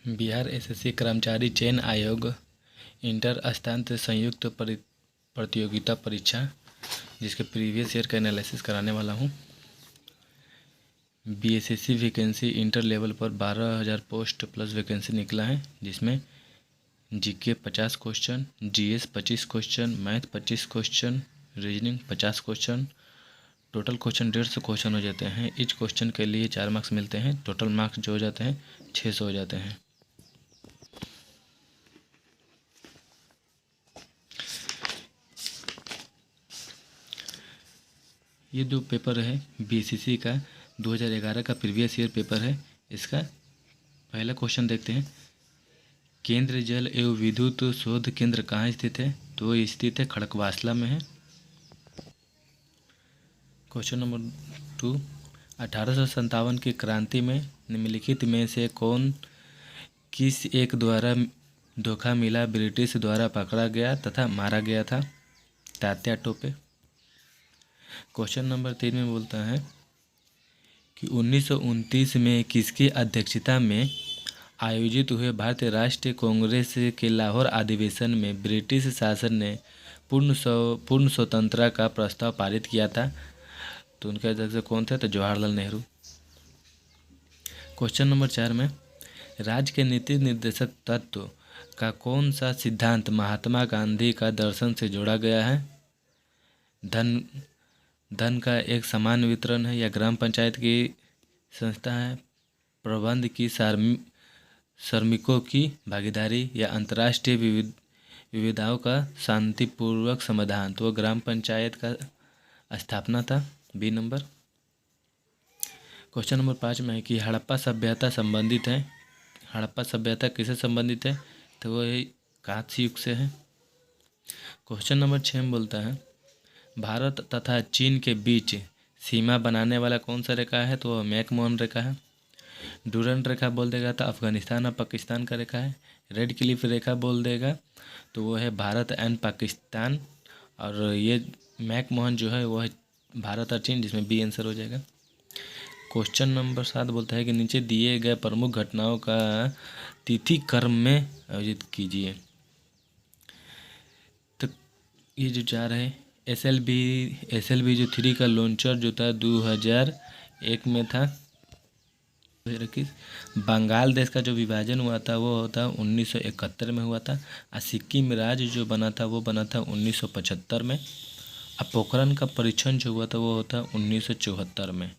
Bihar SSC कर्मचारी चयन आयोग इंटर स्नातक संयुक्त प्रतियोगिता परीक्षा जिसके प्रीवियस ईयर का एनालिसिस कराने वाला हूँ। बीएसएससी वैकेंसी इंटर लेवल पर 12,000 पोस्ट प्लस वैकेंसी निकला है, जिसमें GK 50 question, GS 25 question, math 25 question, reasoning 50 question, total question 150 question हो जाते हैं। ईच क्वेश्चन के लिए 4 मार्क्स मिलते हैं। टोटल मार्क्स जो हो जाते हैं 600 हो जाते हैं। ये जो पेपर है बीसीसी का 2011 का प्रीवियस ईयर पेपर है। इसका पहला क्वेश्चन देखते हैं। केंद्रीय जल एवं विद्युत शोध केंद्र कहाँ स्थित है? तो वो स्थित है खड़कवासला में है। क्वेश्चन नंबर 2, 1857 की क्रांति में निम्नलिखित में से कौन किस एक द्वारा धोखा मिला ब्रिटिश द्वारा पकड़ा गया तथा मारा गया था? तात्या टोपे। क्वेश्चन नंबर 3 में बोलता है कि 1929 में किसकी अध्यक्षता में आयोजित हुए भारतीय राष्ट्रीय कांग्रेस के लाहौर अधिवेशन में ब्रिटिश शासन ने पूर्ण स्वतंत्रता का प्रस्ताव पारित किया था? तो उनके अध्यक्ष कौन थे? तो जवाहरलाल नेहरू। क्वेश्चन नंबर 4 में राज्य के नीति निर्देशक तत्व का कौन सा सिद्धांत महात्मा गांधी का दर्शन से जोड़ा गया है? धन का एक समान वितरण है, या ग्राम पंचायत की संस्था है, प्रबंध की श्रमिकों की भागीदारी, या अंतर्राष्ट्रीय विविधताओं का शांतिपूर्वक समाधान? तो ग्राम पंचायत का स्थापना था, बी नंबर। क्वेश्चन नंबर 5 में है कि हड़प्पा सभ्यता संबंधित है। हड़प्पा सभ्यता किससे संबंधित है? तो वो कांस्य युग से है। क्वेश्चन नंबर 6 में बोलता है भारत तथा चीन के बीच सीमा बनाने वाला कौन सा रेखा है? तो वह मैकमोहन रेखा है। डूरंड रेखा बोल देगा तो अफगानिस्तान और पाकिस्तान का रेखा है। रेड क्लिफ रेखा बोल देगा तो वो है भारत एंड पाकिस्तान। और ये मैकमोहन जो है वो है भारत और चीन, जिसमें बी आंसर हो जाएगा। क्वेश्चन नंबर 7 बोलता है कि नीचे दिए गए प्रमुख घटनाओं का तिथि क्रम में आयोजित कीजिए। तो ये जो 4 है SLV जो 3 का लॉन्चर जो था 2001 में था। बंगाल देश का जो विभाजन हुआ था वो होता 1971 में हुआ था। और सिक्किम राज्य जो बना था वो बना था 1975 में। और पोखरण का परीक्षण जो हुआ था वो होता 1974 में।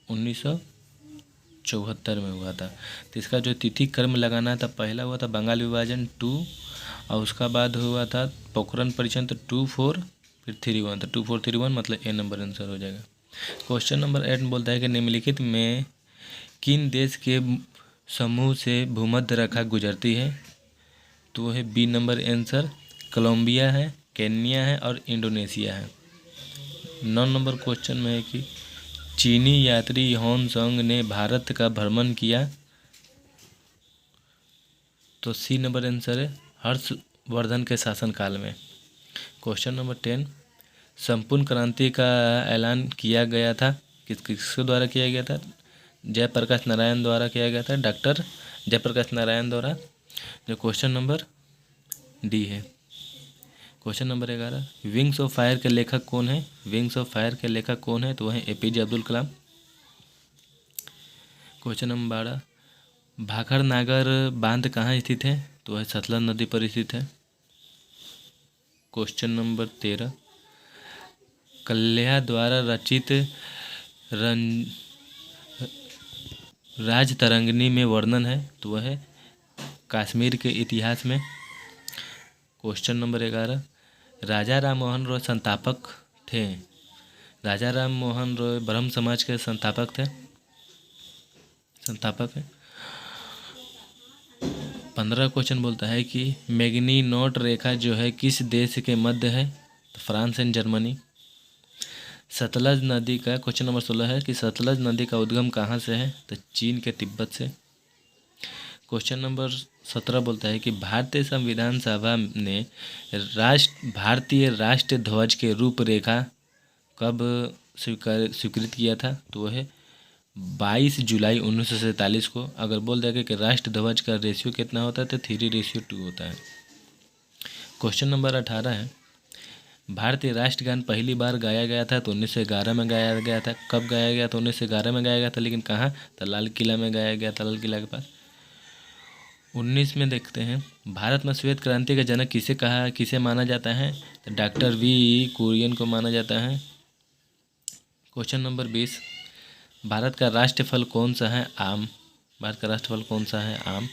1974 में हुआ था। तो इसका जो तिथि क्रम लगाना था, पहला हुआ था बंगाल विभाजन 2, और उसका बाद हुआ था पोखरण परीक्षण तो 24, फिर 31 था 2431, मतलब ए नंबर आंसर हो जाएगा। क्वेश्चन नंबर 8 बोलता है कि निम्नलिखित में किन देश के समूह से भूमध्य रेखा गुजरती है? तो वो है बी नंबर आंसर, कोलंबिया है, केन्या है और इंडोनेशिया है। 9 नंबर क्वेश्चन में है कि चीनी यात्री ह्वेनसांग ने भारत का भ्रमण किया? तो सी नंबर आंसर है, हर्षवर्धन के शासनकाल में। क्वेश्चन नंबर 10, संपूर्ण क्रांति का ऐलान किया गया था किसके द्वारा किया गया था? जयप्रकाश नारायण द्वारा किया गया था, डॉक्टर जयप्रकाश नारायण द्वारा। जो क्वेश्चन नंबर डी है। Question number 11, wings of fire के लेखक कौन है? विंग्स ऑफ फायर के लेखक कौन है? तो वह है APJ Abdul Kalam. Question number 12, भाखड़ नागर बांध कहाँ स्थित है? तो वह सतलज नदी पर स्थित है। क्वेश्चन नंबर 13, कल्ल्या द्वारा रचित राजतरंगिणी में वर्णन है? तो वह है कश्मीर के इतिहास में। क्वेश्चन नंबर 11, राजा राम मोहन रॉय संस्थापक थे? राजा राम मोहन रॉय ब्रह्म समाज के संस्थापक हैं। 15 क्वेश्चन बोलता है कि मैग्नीनोट रेखा जो है किस देश के मध्य है? तो फ्रांस एंड जर्मनी। सतलज नदी का क्वेश्चन नंबर 16 है कि सतलज नदी का उद्गम कहाँ से है? तो चीन के तिब्बत से। क्वेश्चन नंबर 17 बोलता है कि भारतीय संविधान सभा ने भारतीय राष्ट्रीय ध्वज के रूपरेखा कब स्वीकृत किया था? तो वह है 22 जुलाई 1947 को। अगर बोल देगा कि राष्ट्र ध्वज का रेशियो कितना होता है तो 3:2 होता है। क्वेश्चन नंबर 18 है, भारतीय राष्ट्रगान पहली बार गाया गया था तो 1911 में गाया गया था। कब गाया गया था? 1911 में गाया गया था, लेकिन कहाँ? तो लाल किला में गाया गया था, लाल किला के पास। 19 में देखते हैं, भारत में श्वेत क्रांति का जनक किसे माना जाता है? तो डॉक्टर वी कुरियन को माना जाता है। क्वेश्चन नंबर 20, भारत का राष्ट्रीय फल कौन सा है? आम। भारत का राष्ट्रीय फल कौन सा है? आम।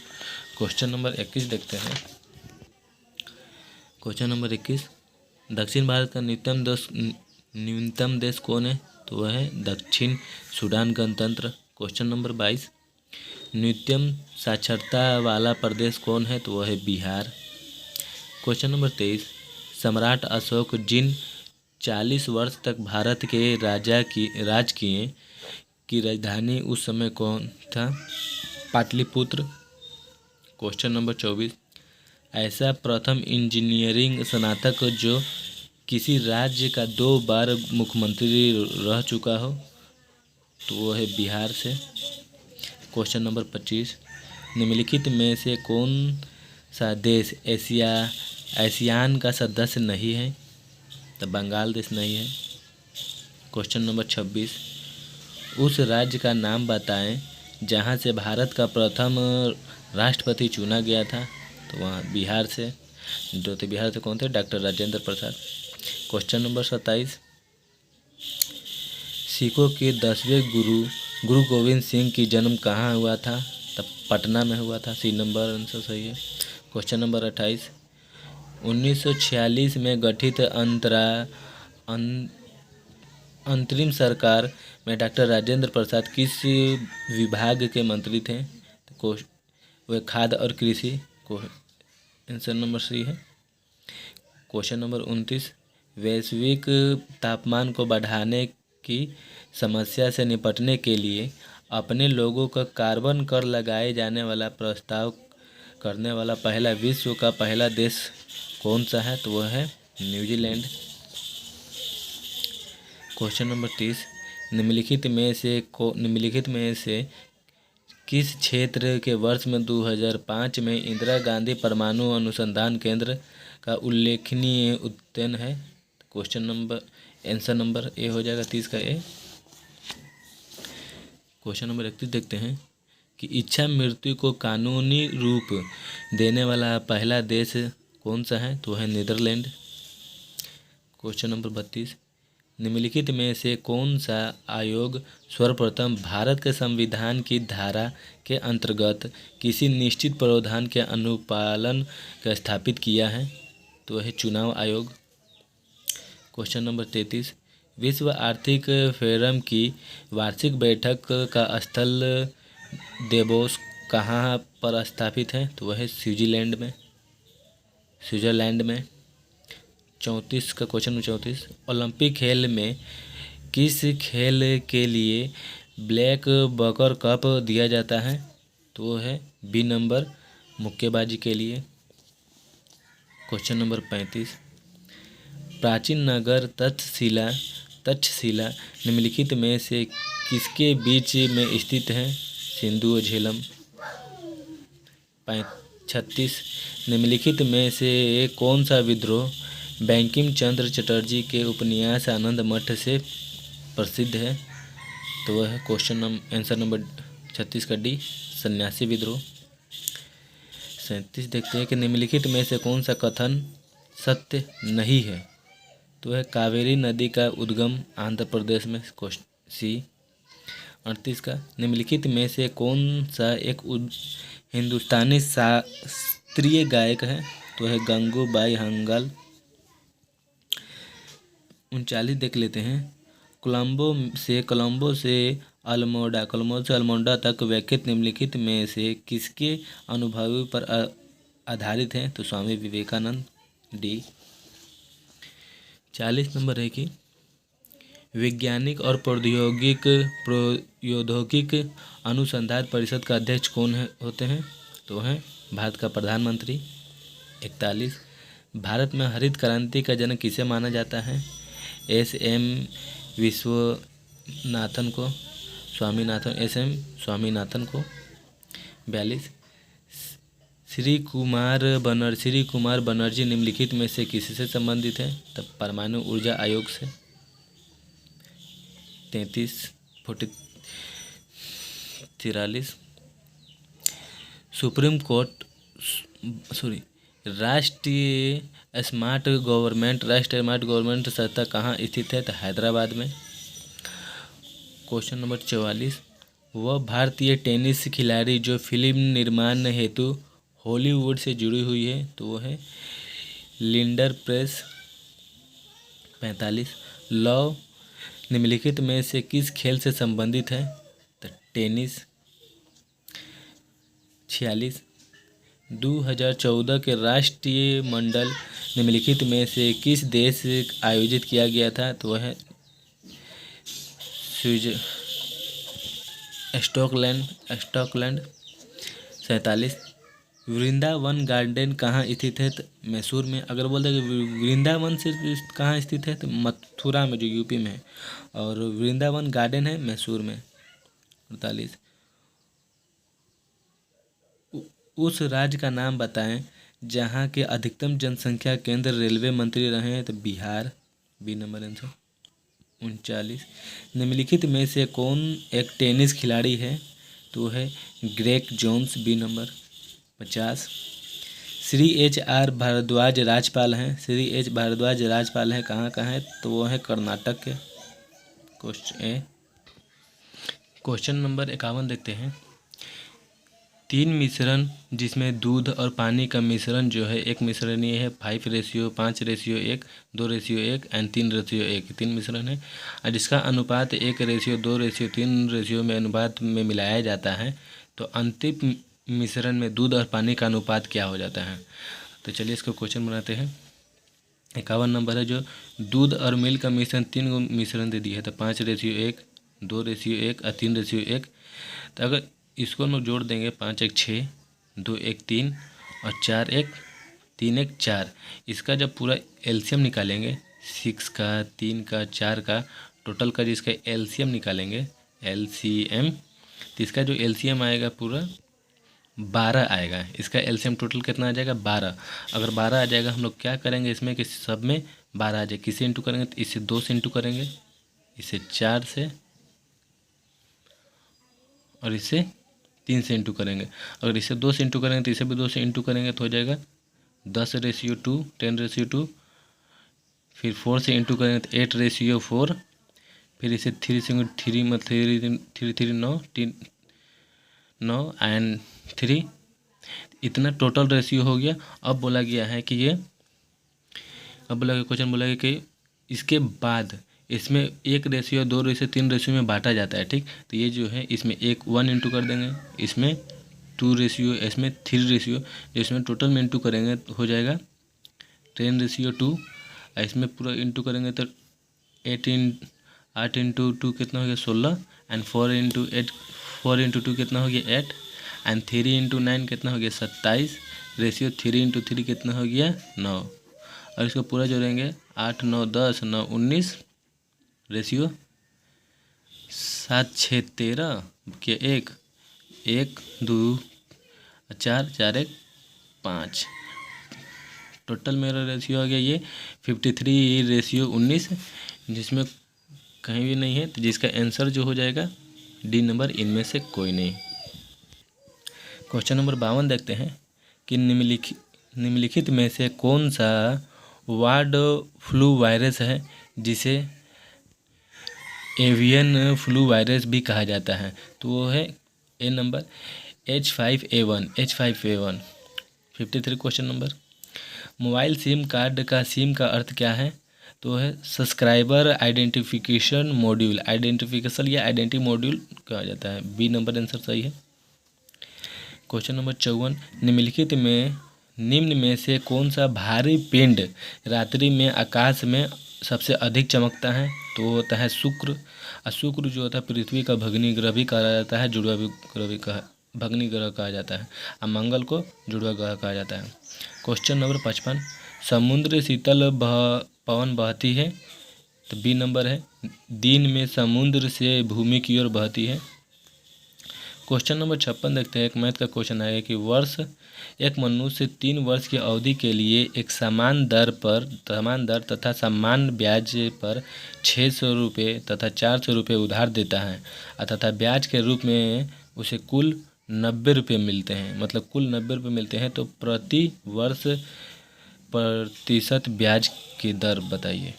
क्वेश्चन नंबर 21 देखते हैं। क्वेश्चन नंबर 21, दक्षिण भारत का न्यूनतम देश कौन है? तो वह है दक्षिण सूडान गणतंत्र। क्वेश्चन नंबर 22, न्यूनतम साक्षरता वाला प्रदेश कौन है? तो वह है बिहार। क्वेश्चन नंबर 23, सम्राट अशोक जिन 40 वर्ष तक भारत के राज किए की राजधानी उस समय कौन था? पाटलिपुत्र। क्वेश्चन नंबर 24, ऐसा प्रथम इंजीनियरिंग स्नातक जो किसी राज्य का 2 बार मुख्यमंत्री रह चुका हो, तो वो है बिहार से। क्वेश्चन नंबर 25, निम्नलिखित में से कौन सा देश एशियान का सदस्य नहीं है? तो बंगाल देश नहीं है। क्वेश्चन नंबर 26, उस राज्य का नाम बताएं जहां से भारत का प्रथम राष्ट्रपति चुना गया था। तो वहाँ बिहार से, जो थे बिहार से कौन थे? Doctor Rajendra Prasad. Question number 27, सिखों के 10वें गुरु गोविंद सिंह की जन्म कहाँ हुआ था? तब पटना में हुआ था। सी नंबर आंसर सही है। क्वेश्चन नंबर 28, 1946 में गठित अंतरिम सरकार में डॉक्टर राजेंद्र प्रसाद किस विभाग के मंत्री थे? तो वह खाद्य और कृषि। आंसर नंबर सी है। क्वेश्चन नंबर 29, वैश्विक तापमान को बढ़ाने की समस्या से निपटने के लिए अपने लोगों का कार्बन कर लगाए जाने वाला प्रस्ताव करने वाला विश्व का पहला देश कौन सा है? तो वह है न्यूजीलैंड। क्वेश्चन नंबर 30, निम्नलिखित में से किस क्षेत्र के वर्ष में 2005 में इंदिरा गांधी परमाणु अनुसंधान केंद्र का उल्लेखनीय उद्यान है? Question number answer number A हो जाएगा, 30 का ए। क्वेश्चन नंबर 31 देखते हैं कि इच्छा मृत्यु को कानूनी रूप देने वाला पहला देश कौन सा है? तो है नीदरलैंड। क्वेश्चन नंबर 32, निम्नलिखित में से कौन सा आयोग सर्वप्रथम भारत के संविधान की धारा के अंतर्गत किसी निश्चित प्रावधान के अनुपालन का स्थापित किया है? तो है चुनाव आयोग। क्वेश्चन नंबर 33, विश्व आर्थिक फोरम की वार्षिक बैठक का स्थल देवोस कहाँ पर स्थापित है? तो वह है स्विट्जरलैंड में। 34 का क्वेश्चन 34, ओलंपिक खेल में किस खेल के लिए ब्लैक बकर कप दिया जाता है? तो वो है बी नंबर, मुक्केबाजी के लिए। क्वेश्चन नंबर 35, प्राचीन नगर तक्षशिला निम्नलिखित में से किसके बीच में स्थित है? सिंधु और झेलम। 36, निम्नलिखित में से कौन सा विद्रोह बंकिम चंद्र चटर्जी के उपन्यास आनंद मठ से प्रसिद्ध है? तो वह है आंसर नंबर 36 का डी, सन्यासी विद्रोह। 37 देखते हैं कि निम्नलिखित में से कौन सा कथन सत्य नहीं है? तो है कावेरी नदी का उद्गम आंध्र प्रदेश में। सी। 38 का, निम्नलिखित में से कौन सा एक हिंदुस्तानी शास्त्रीय गायक है? तो है गंगूबाई हंगल। 39 देख लेते हैं, कोलंबो से अल्मोड़ा तक व्याख्यात निम्नलिखित में से किसके अनुभव पर आधारित है? तो स्वामी विवेकानंद। डी। 40 नंबर है कि वैज्ञानिक और प्रौद्योगिक अनुसंधान परिषद का अध्यक्ष कौन होते हैं? तो हैं भारत का प्रधानमंत्री। 41, भारत में हरित क्रांति का जनक किसे माना जाता है? एस.एम. विश्वनाथन को। स्वामीनाथन को। 42 श्री कुमार बनर्जी निम्नलिखित में से किससे संबंधित है? तब परमाणु ऊर्जा आयोग से। 43 राष्ट्रीय स्मार्ट गवर्नमेंट संस्था कहाँ स्थित है? तो हैदराबाद में। क्वेश्चन नंबर 44 वह भारतीय टेनिस खिलाड़ी जो फिल्म निर्माण हेतु हॉलीवुड से जुड़ी हुई है, तो वो है लिंडर पेस। 45 लव निम्नलिखित में से किस खेल से संबंधित है? तो टेनिस। 46 2014 के राष्ट्रीय मंडल निम्नलिखित में से किस देश से आयोजित किया गया था? तो वह है स्कॉटलैंड। 47 वृंदावन गार्डन कहाँ स्थित है? तो मैसूर में। अगर बोलते हैं कि वृंदावन से कहाँ स्थित है, तो मथुरा में, जो यूपी में है, और वृंदावन गार्डन है मैसूर में। 48 उस राज्य का नाम बताएं जहाँ के अधिकतम जनसंख्या केंद्र रेलवे मंत्री रहे हैं, तो बिहार। B number answer. 39 निम्नलिखित में से कौन एक टेनिस खिलाड़ी है? तो है Greg Jones. B number. 50 Shri H Bhardwaj राज्यपाल हैं। कहाँ है? तो वो है कर्नाटक के। क्वेश्चन नंबर 51 देखते हैं। 3 मिश्रण जिसमें दूध और पानी का मिश्रण जो है एक मिश्रण ये है 5:5:1, 2:1 एंड 3:1। 3 मिश्रण है और जिसका अनुपात 1:2:3 में अनुपात में मिलाया जाता है, तो अंतिम मिश्रण में दूध और पानी का अनुपात क्या हो जाता है? तो चलिए इसको क्वेश्चन बनाते हैं। 51 नंबर है जो दूध और मिल्क का मिश्रण 3 मिश्रण दे दिया है, तो 5:1, 2:1 और 3:1। तो अगर इसको हम लोग जोड़ देंगे 5:1 6, 2:1 3 और 4:1 3:1 4। इसका जब पूरा एलसीएम निकालेंगे 6 का 3 का 4 का टोटल का जिसका एलसीएम निकालेंगे एलसीएम, तो इसका जो एलसीएम आएगा पूरा 12 आएगा। इसका एलसीएम टोटल कितना आ जाएगा? 12। अगर 12 आ जाएगा, हम लोग क्या करेंगे इसमें कि सब में 12 आ जाए, किससे इंटू करेंगे? तो इससे 2 से इंटू करेंगे, इसे 4 से, और इससे 3 से इंटू करेंगे। अगर इसे 2 से इंटू करेंगे तो इसे भी 2 से इंटू करेंगे, तो हो जाएगा 10:2, 10:2। फिर 4 से इंटू करेंगे तो 8:4। फिर इसे 3 से 3 मतलब 3 9 एंड 3, इतना टोटल रेशियो हो गया। अब बोला गया है कि क्वेश्चन बोला गया कि इसके बाद इसमें 1:2, 2:3 में बांटा जाता है, ठीक। तो ये जो है इसमें 1 इंटू कर देंगे, इसमें 2, इसमें 3, इसमें टोटल में इंटू करेंगे तो हो जाएगा 10:2। इसमें पूरा इंटू करेंगे तो 8 इंटू 2 कितना हो गया 16 एंड 4 इंटू 2 कितना हो गया 8 एंड 3 इंटू 9 कितना हो गया 27। रेशियो 3 इंटू 3 कितना हो गया 9। और इसको पूरा जोड़ेंगे 8 9 10 9 19। रेशियो 7 6 13 के 1 1 2 4 4 1 5। टोटल मेरा रेशियो आ गया ये 53:19, जिसमें कहीं भी नहीं है, तो जिसका आंसर जो हो जाएगा डी नंबर, इनमें से कोई नहीं। क्वेश्चन नंबर 52 देखते हैं कि निम्नलिखित में से कौन सा बर्ड फ्लू वायरस है जिसे एवियन फ्लू वायरस भी कहा जाता है? तो वो है ए number H5N1। 53 question number. Mobile SIM card का सिम का अर्थ क्या है? तो है सब्सक्राइबर आइडेंटिफिकेशन मॉड्यूल। आइडेंटिफिकेशन या आइडेंटिटी मॉड्यूल कहा जाता है। बी नंबर आंसर सही है। क्वेश्चन नंबर 54 निम्न में से कौन सा भारी पिंड रात्रि में आकाश में सबसे अधिक चमकता है? तो वो होता है शुक्र। और शुक्र जो होता है पृथ्वी का भग्नी ग्रह भी कहा जाता है, जुड़वा ग्रह भी भग्नी ग्रह कहा जाता है, और मंगल को जुड़वा ग्रह कहा जाता है। क्वेश्चन नंबर 55 समुद्र शीतल पवन बहती है तो बी नंबर है। दिन में समुद्र से भूमि की ओर बहती है। क्वेश्चन नंबर 56 देखते हैं। एक मैथ का क्वेश्चन आएगा कि वर्ष एक मनुष्य 3 वर्ष की अवधि के लिए एक समान दर तथा समान ब्याज पर 600 रुपये तथा 400 रुपये उधार देता है तथा ब्याज के रूप में उसे कुल 90 रुपये मिलते हैं। मतलब कुल 90 रुपये मिलते हैं, तो प्रति वर्ष प्रतिशत ब्याज की दर बताइए।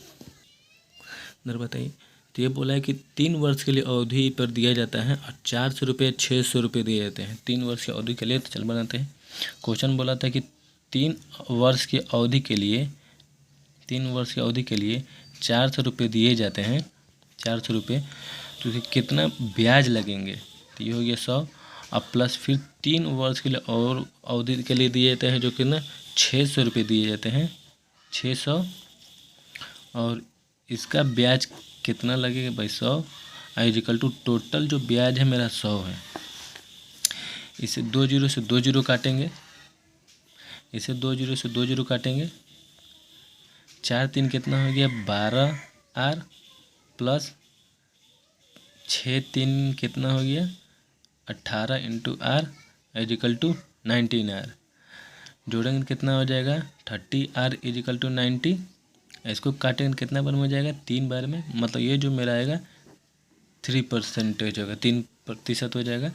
तो ये बोला है कि 3 वर्ष के लिए अवधि पर दिया जाता है और 400 रुपये 600 रुपये दिए जाते हैं 3 वर्ष की अवधि के लिए। तो चल बनाते हैं। क्वेश्चन बोला था कि 3 वर्ष की अवधि के लिए 400 रुपये दिए जाते हैं 400 रुपये, तो कितना ब्याज लगेंगे? तो ये हो गया 100 और प्लस फिर 3 वर्ष के लिए और अवधि के लिए दिए जाते हैं जो कि 600 रुपये दिए जाते हैं 600, और इसका ब्याज कितना लगेगा भाई? 100 इक्वल टू टोटल जो ब्याज है मेरा 100 है। इसे 2 जीरो से 2 जीरो काटेंगे, 4 3 कितना हो गया? 12R प्लस 6 3 कितना हो गया? 18 into R equal to 19R। जोड़ेंगे कितना हो जाएगा? 30R equal to 90। इसको काटेंगे कितना बार में हो जाएगा? 3 बार में। मतलब ये जो मेरा आएगा 3% होगा, 3% हो जाएगा।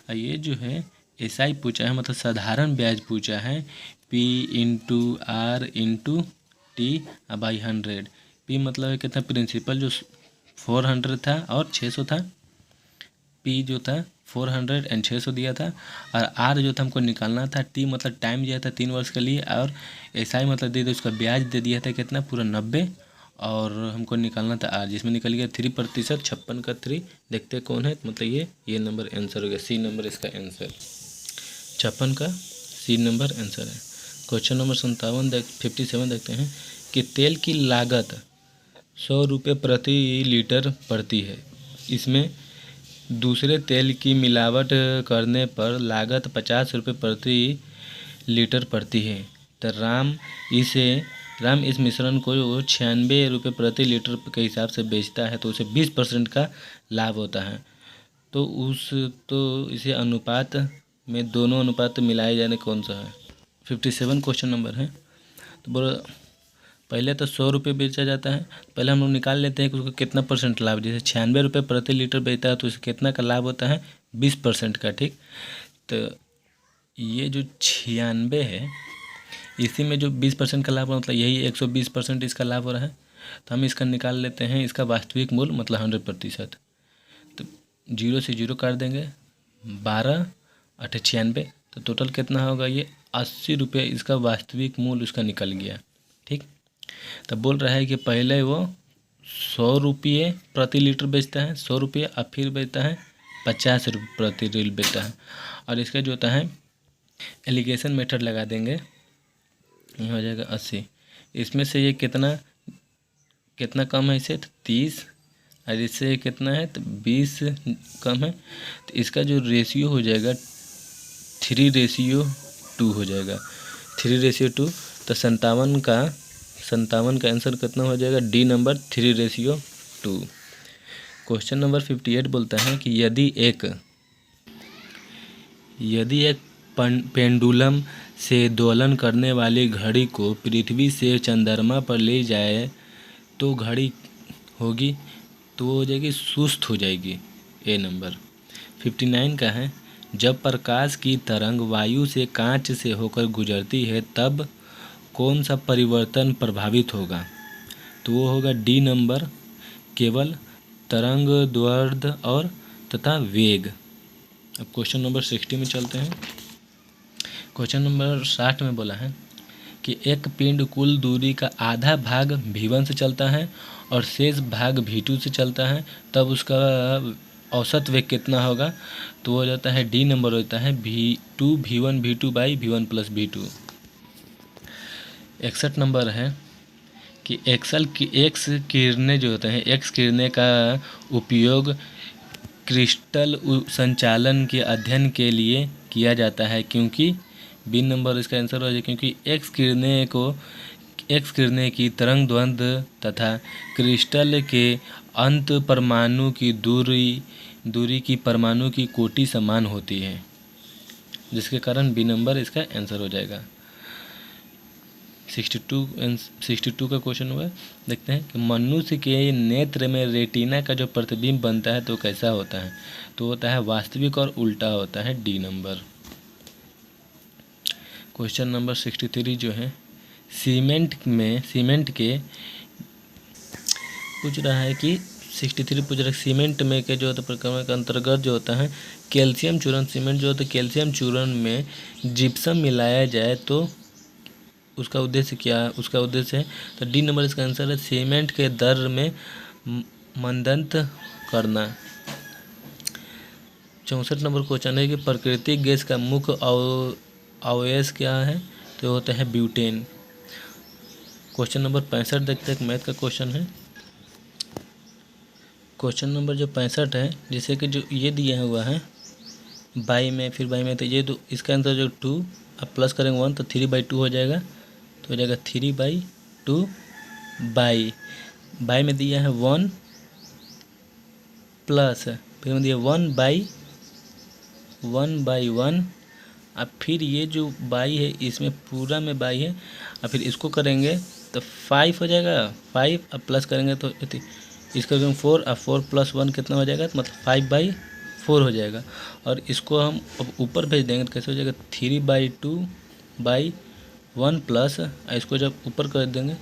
और ये जो है SI पूछा है, मतलब साधारण ब्याज पूछा है, P into R into T by 100। P मतलब कितना? प्रिंसिपल जो 400 था और 600 था। P जो था 400 एंड 600 दिया था, और R जो था हमको निकालना था। T मतलब टाइम दिया था 3 वर्ष के लिए, और SI मतलब दे दे उसका ब्याज दे दिया था कितना? पूरा 90, और हमको निकालना था R, जिसमें निकल गया 3%। 56 का 3 देखते हैं कौन है। मतलब ये नंबर आंसर हो गया, C नंबर इसका आंसर। 56 का C नंबर आंसर है। क्वेश्चन नंबर 57 देखते हैं कि तेल की लागत 100 रुपये प्रति लीटर पड़ती है। इसमें दूसरे तेल की मिलावट करने पर लागत 50 रुपये प्रति लीटर पड़ती है। तो राम इस मिश्रण को 96 रुपये प्रति लीटर के हिसाब से बेचता है, तो उसे 20% का लाभ होता है। तो इसे अनुपात में दोनों अनुपात मिलाए जाने कौन सा है? 57 क्वेश्चन नंबर है। तो बोलो पहले तो 100 रुपये बेचा जाता है, पहले हम लोग निकाल लेते हैं कि उसको कितना % लाभ। जैसे 96 रुपये प्रति लीटर बेचता है, तो उसे कितना का लाभ होता है? 20% का। ठीक, तो ये जो 96 है, इसी में जो 20% का लाभ हो, मतलब यही 120% इसका लाभ हो रहा है। तो हम इसका निकाल लेते हैं, इसका वास्तविक मूल्य मतलब 100%। तो 0 से 0 काट देंगे, 12 8 96, तो टोटल कितना होगा? ये 80 रुपये इसका वास्तविक मूल्य उसका निकल गया। ठीक, तब बोल रहा है कि पहले वो 100 रुपये प्रति लीटर बेचता है, 100 रुपये, और फिर बेचता है 50 रुपये प्रति लीटर बेचता है। और इसका जो होता है एलिगेशन मेथड लगा देंगे, ये हो जाएगा 80। इसमें से ये कितना कम है इससे? तो 30, और इससे कितना है? तो 20 कम है। तो इसका जो रेशियो हो जाएगा 3:2 हो जाएगा, 3:2। तो 57 का आंसर कितना हो जाएगा? D number 3:2। क्वेश्चन नंबर 58 बोलता है कि यदि एक पेंडुलम से दोलन करने वाली घड़ी को पृथ्वी से चंद्रमा पर ले जाए तो घड़ी होगी, तो वो हो जाएगी सुस्त हो जाएगी। ए नंबर। 59 का है, जब प्रकाश की तरंग वायु से कांच से होकर गुजरती है तब कौन सा परिवर्तन प्रभावित होगा? तो वो होगा डी नंबर, केवल तरंग दैर्ध्य और तथा वेग। अब क्वेश्चन नंबर 60 में चलते हैं। क्वेश्चन नंबर 60 में बोला है कि एक पिंड कुल दूरी का आधा भाग v1 से चलता है और शेष भाग v2 से चलता है, तब उसका औसत वेग कितना होगा? तो हो जाता है डी नंबर, होता है v2 v1 v2 by v1 plus v2। 61 number है कि एक्स किरणें जो होते हैं, एक्स किरणें का उपयोग क्रिस्टल संचालन के अध्ययन के लिए किया जाता है, क्योंकि बी नंबर इसका आंसर हो जाए, क्योंकि एक्स किरणें को एक्स किरणें की तरंग दैर्ध्य तथा क्रिस्टल के अंत परमाणु की दूरी की परमाणु की कोटि समान होती है, जिसके कारण बी नंबर इसका आंसर हो जाएगा। 62 का क्वेश्चन हुआ। देखते हैं कि मनुष्य के नेत्र में रेटिना का जो प्रतिबिंब बनता है तो कैसा होता है, तो होता है वास्तविक और उल्टा होता है, डी नंबर। क्वेश्चन नंबर 63 जो है सीमेंट के पूछ रहा है कि 63 पूछ रहा है सीमेंट में के जो होता है प्रक्रम के अंतर्गत जो होता है कैल्शियम चूर्ण, सीमेंट जो होता है कैल्शियम चूर्ण में जिप्सम मिलाया जाए तो उसका उद्देश्य क्या है, उसका उद्देश्य है तो डी नंबर इसका आंसर है सीमेंट के दर में मंदन करना। 64 नंबर क्वेश्चन है कि प्राकृतिक गैस का मुख्य अवयव क्या है, तो होता है ब्यूटेन। क्वेश्चन नंबर 65 देखते हैं, मैथ का क्वेश्चन है। क्वेश्चन नंबर जो 65 है, जैसे कि जो ये दिया हुआ है बाई में, फिर बाई में, तो ये तो इसका आंसर जो 2 अब प्लस करेंगे 1 तो 3/2 हो जाएगा, तो हो जाएगा 3/2 बाई में दिया है 1 प्लस फिर में दिया 1/1 अब फिर ये जो बाई है इसमें पूरा में बाई है, और फिर इसको करेंगे तो 5 हो जाएगा, 5 अब प्लस करेंगे तो इसका 4 और 4 + 1 कितना हो जाएगा, तो मतलब 5/4 हो जाएगा। और इसको हम अब ऊपर भेज देंगे तो कैसे हो जाएगा 3/2/1 प्लस इसको जब ऊपर कर देंगे